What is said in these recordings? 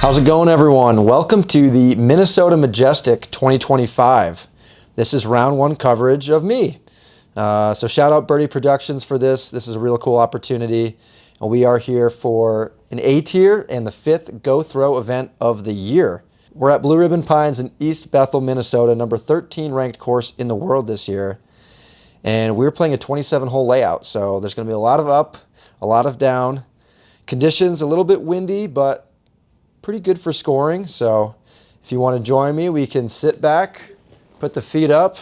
How's it going, everyone? Welcome to the Minnesota Majestic 2025. This is round one coverage of me. So shout out Birdie Productions for this. This is a real cool opportunity. And we are here for an A tier and the 5th Go Throw event of the year. We're at Blue Ribbon Pines in East Bethel, Minnesota, number 13 ranked course in the world this year. And we're playing a 27-hole layout. So there's going to be a lot of up, a lot of down. Conditions a little bit windy, but pretty good for scoring. So if you want to join me, we can sit back, put the feet up,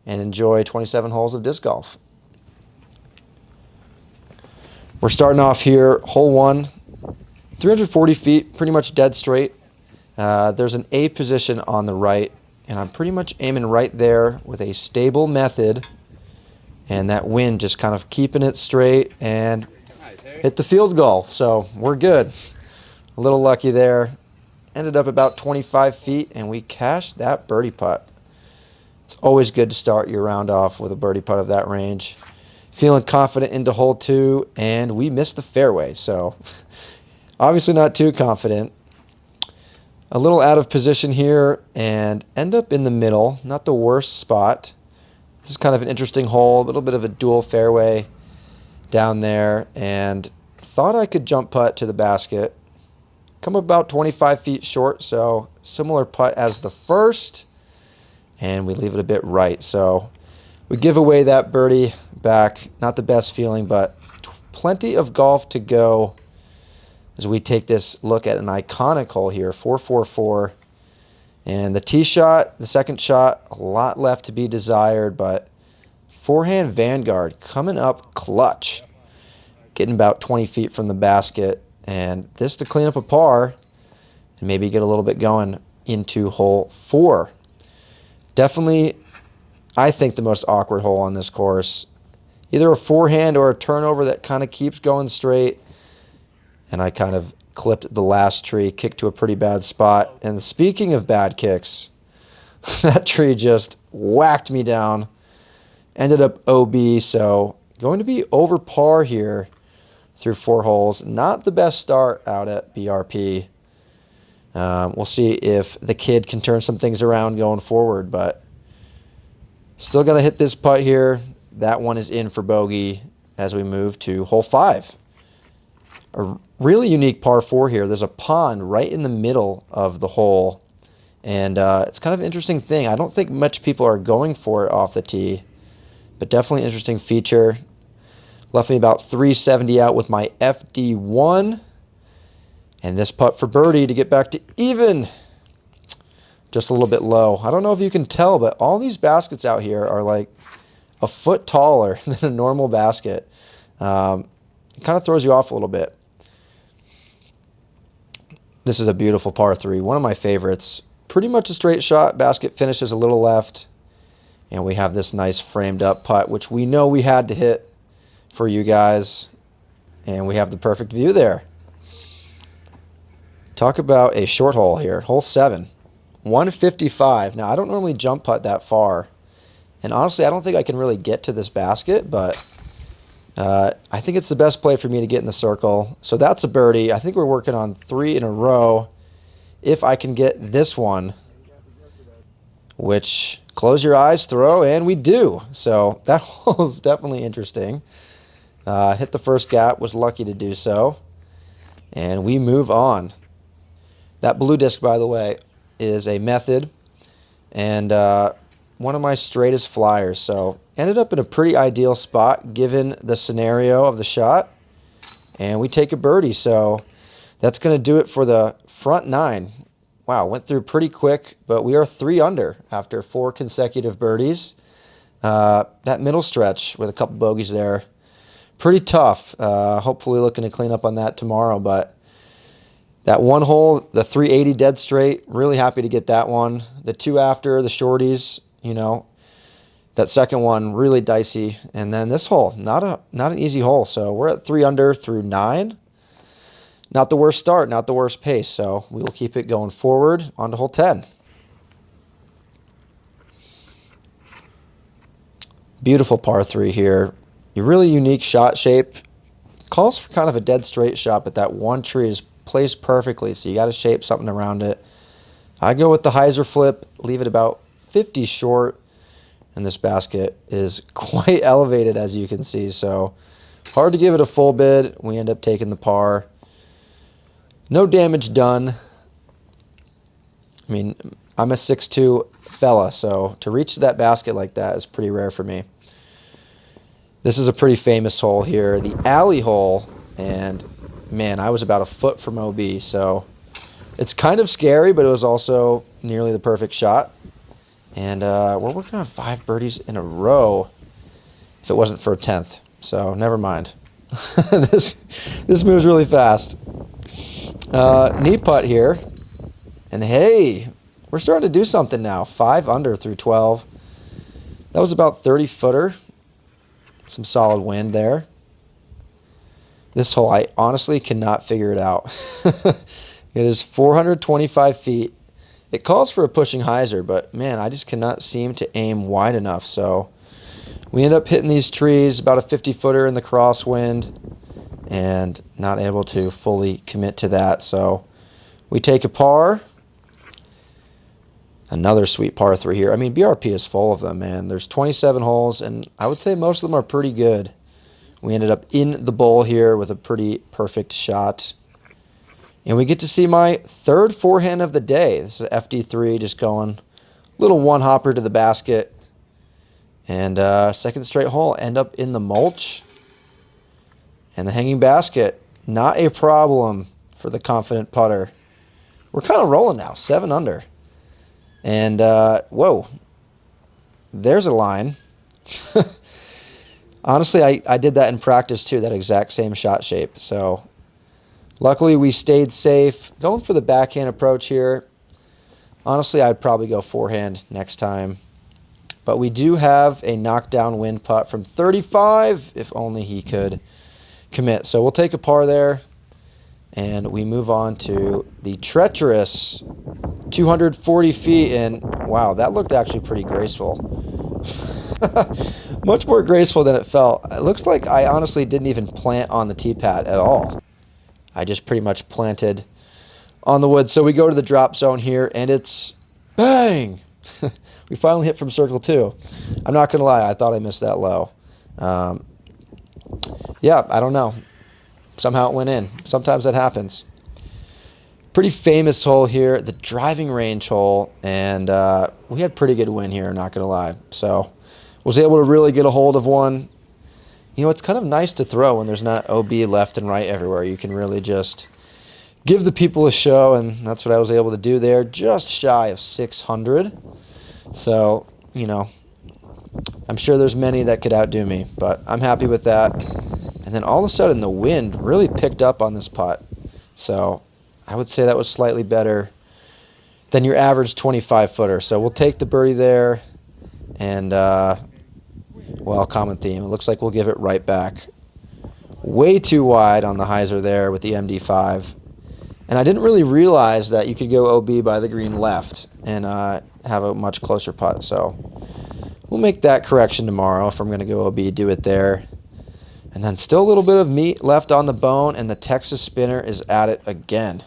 and enjoy 27 holes of disc golf. We're starting off here, hole 1, 340 feet, pretty much dead straight. There's an A position on the right, and I'm pretty much aiming right there with a stable method, and that wind just kind of keeping it straight and hit the field goal. So we're good. A little lucky there. Ended up about 25 feet, and we cashed that birdie putt. It's always good to start your round off with a birdie putt of that range. Feeling confident into hole 2, and we missed the fairway, so obviously not too confident. A little out of position here and end up in the middle, not the worst spot. This is kind of an interesting hole, a little bit of a dual fairway down there, and thought I could jump putt to the basket. Come about 25 feet short, so similar putt as the first, and we leave it a bit right. So we give away that birdie back. Not the best feeling, but plenty of golf to go as we take this look at an iconic hole here, 444. And the tee shot, the second shot, a lot left to be desired, but forehand Vanguard coming up clutch, getting about 20 feet from the basket. And this to clean up a par and maybe get a little bit going into hole 4. Definitely, I think, the most awkward hole on this course. Either a forehand or a turnover that kind of keeps going straight. And I kind of clipped the last tree, kicked to a pretty bad spot. And speaking of bad kicks, that tree just whacked me down. Ended up OB, so going to be over par here through 4 holes. Not the best start out at BRP. We'll see if the kid can turn some things around going forward, but still going to hit this putt here. That one is in for bogey as we move to hole 5. A really unique par 4 here. There's a pond right in the middle of the hole, and it's kind of an interesting thing. I don't think much people are going for it off the tee, but definitely an interesting feature. Left me about 370 out with my FD1. And this putt for birdie to get back to even. Just a little bit low. I don't know if you can tell, but all these baskets out here are like a foot taller than a normal basket. It kind of throws you off a little bit. This is a beautiful par 3. One of my favorites. Pretty much a straight shot. Basket finishes a little left. And we have this nice framed up putt, which we know we had to hit for you guys, and we have the perfect view there. Talk about a short hole here. Hole 7, 155. Now, I don't normally jump putt that far, and honestly, I don't think I can really get to this basket, but I think it's the best play for me to get in the circle. So that's a birdie. I think we're working on 3 in a row. If I can get this one, which, close your eyes, throw, and we do. So that hole is definitely interesting. Hit the first gap, was lucky to do so. And we move on. That blue disc, by the way, is a method and one of my straightest flyers. So ended up in a pretty ideal spot given the scenario of the shot. And we take a birdie. So that's going to do it for the front 9. Wow, went through pretty quick, but we are 3 under after 4 consecutive birdies. That middle stretch with a couple bogeys there, pretty tough. Hopefully looking to clean up on that tomorrow, but that one hole, the 380 dead straight, really happy to get that one. The 2 after, the shorties, you know, that second one really dicey. And then this hole, not an easy hole. So we're at 3 under through 9. Not the worst start, not the worst pace. So we will keep it going forward on to hole 10. Beautiful par 3 here. A really unique shot shape. Calls for kind of a dead straight shot, but that one tree is placed perfectly, so you got to shape something around it. I go with the hyzer flip, leave it about 50 short, and this basket is quite elevated, as you can see, so hard to give it a full bid. We end up taking the par. No damage done. I mean, I'm a 6'2" fella, so to reach that basket like that is pretty rare for me. This is a pretty famous hole here, the alley hole, and man, I was about a foot from OB, so it's kind of scary, but it was also nearly the perfect shot. And we're working on 5 birdies in a row if it wasn't for a 10th, so never mind. This moves really fast. Knee putt here, and hey, we're starting to do something now. 5 under through 12. That was about 30-footer. Some solid wind there. This hole, I honestly cannot figure it out. It is 425 feet. It calls for a pushing hyzer, but man, I just cannot seem to aim wide enough. So we end up hitting these trees, about a 50-footer in the crosswind, and not able to fully commit to that. So we take a par. Another sweet par 3 here. I mean, BRP is full of them, man. There's 27 holes, and I would say most of them are pretty good. We ended up in the bowl here with a pretty perfect shot. And we get to see my 3rd forehand of the day. This is FD3, just going little one-hopper to the basket. And 2nd straight hole, end up in the mulch. And the hanging basket, not a problem for the confident putter. We're kind of rolling now, 7 under. And, whoa, there's a line. Honestly, I did that in practice too, that exact same shot shape. So luckily we stayed safe. Going for the backhand approach here. Honestly, I'd probably go forehand next time. But we do have a knockdown wind putt from 35, if only he could commit. So we'll take a par there. And we move on to the treacherous 240 feet, and wow, that looked actually pretty graceful. Much more graceful than it felt. It looks like I honestly didn't even plant on the tee pad at all. I just pretty much planted on the wood. So we go to the drop zone here, and it's bang! We finally hit from circle 2. I'm not going to lie, I thought I missed that low. Yeah, I don't know. Somehow it went in. Sometimes that happens. Pretty famous hole here, the driving range hole, and we had pretty good wind here, not going to lie. So was able to really get a hold of one. You know, it's kind of nice to throw when there's not OB left and right everywhere. You can really just give the people a show, and that's what I was able to do there, just shy of 600. So, you know, I'm sure there's many that could outdo me, but I'm happy with that. And then all of a sudden the wind really picked up on this putt. So I would say that was slightly better than your average 25-footer. So we'll take the birdie there. And, well, common theme. It looks like we'll give it right back. Way too wide on the hyzer there with the MD5. And I didn't really realize that you could go OB by the green left and have a much closer putt. So we'll make that correction tomorrow. If I'm going to go OB, do it there. And then still a little bit of meat left on the bone, and the Texas spinner is at it again.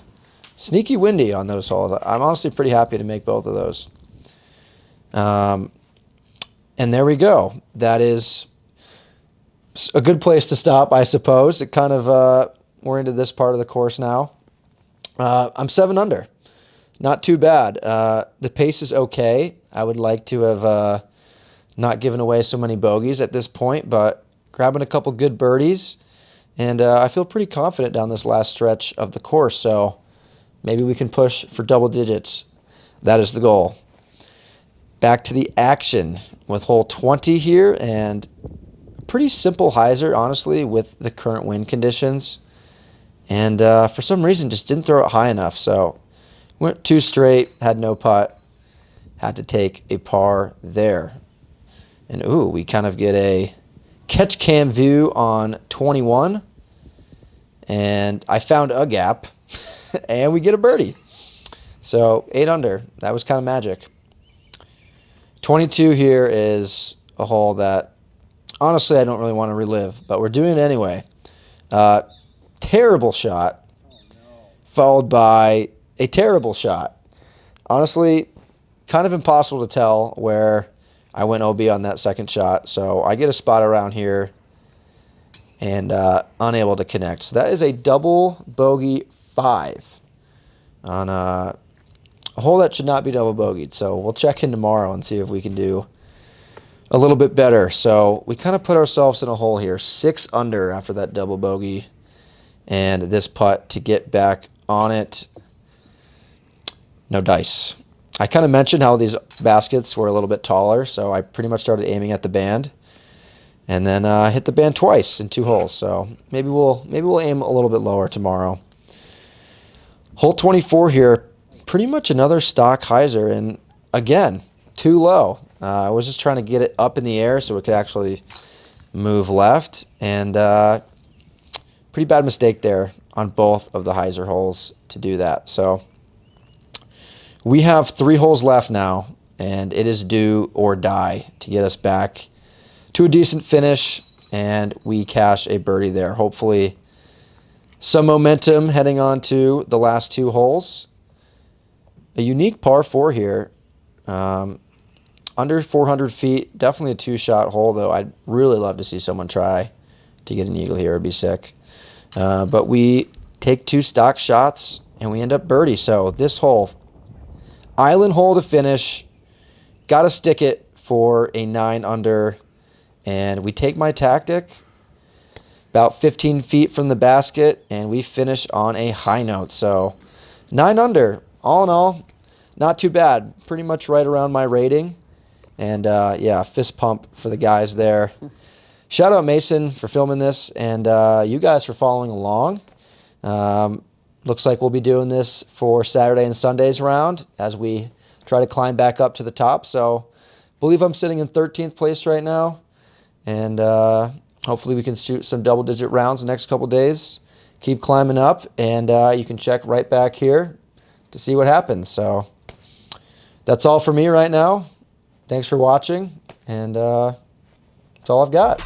Sneaky windy on those holes. I'm honestly pretty happy to make both of those. And there we go. That is a good place to stop, I suppose. It kind of, we're into this part of the course now. I'm 7 under. Not too bad. The pace is okay. I would like to have not given away so many bogeys at this point, but grabbing a couple good birdies, and I feel pretty confident down this last stretch of the course, so maybe we can push for double digits. That is the goal. Back to the action with hole 20 here, and a pretty simple hyzer, honestly, with the current wind conditions, and for some reason just didn't throw it high enough, so went 2 straight, had no putt, had to take a par there. And ooh, we kind of get a catch cam view on 21, and I found a gap, and we get a birdie. So 8 under. That was kind of magic. 22 here is a hole that honestly I don't really want to relive, but we're doing it anyway. Terrible shot. followed by a terrible shot. Honestly, kind of impossible to tell where I went OB on that second shot. So I get a spot around here and unable to connect. So that is a double bogey 5 on a hole that should not be double bogeyed. So we'll check in tomorrow and see if we can do a little bit better. So we kind of put ourselves in a hole here, 6 under after that double bogey and this putt to get back on it. No dice. I kind of mentioned how these baskets were a little bit taller, so I pretty much started aiming at the band, and then hit the band twice in 2 holes. So maybe we'll aim a little bit lower tomorrow. Hole 24 here, pretty much another stock hyzer, and again, too low. I was just trying to get it up in the air so it could actually move left, and pretty bad mistake there on both of the hyzer holes to do that. So we have 3 holes left now, and it is do or die to get us back to a decent finish, and we cash a birdie there. Hopefully some momentum heading on to the last 2 holes. A unique par 4 here. Under 400 feet, definitely a 2-shot hole, though. I'd really love to see someone try to get an eagle here. It'd be sick. But we take 2 stock shots, and we end up birdie. So this hole, island hole to finish, got to stick it for a 9 under, and we take my tactic about 15 feet from the basket, and we finish on a high note. So 9 under, all in all, not too bad. Pretty much right around my rating. And yeah, fist pump for the guys there. Shout out Mason for filming this, and you guys for following along. Looks like we'll be doing this for Saturday and Sunday's round as we try to climb back up to the top. So I believe I'm sitting in 13th place right now, and hopefully we can shoot some double-digit rounds the next couple days. Keep climbing up, and you can check right back here to see what happens. So that's all for me right now. Thanks for watching, and that's all I've got.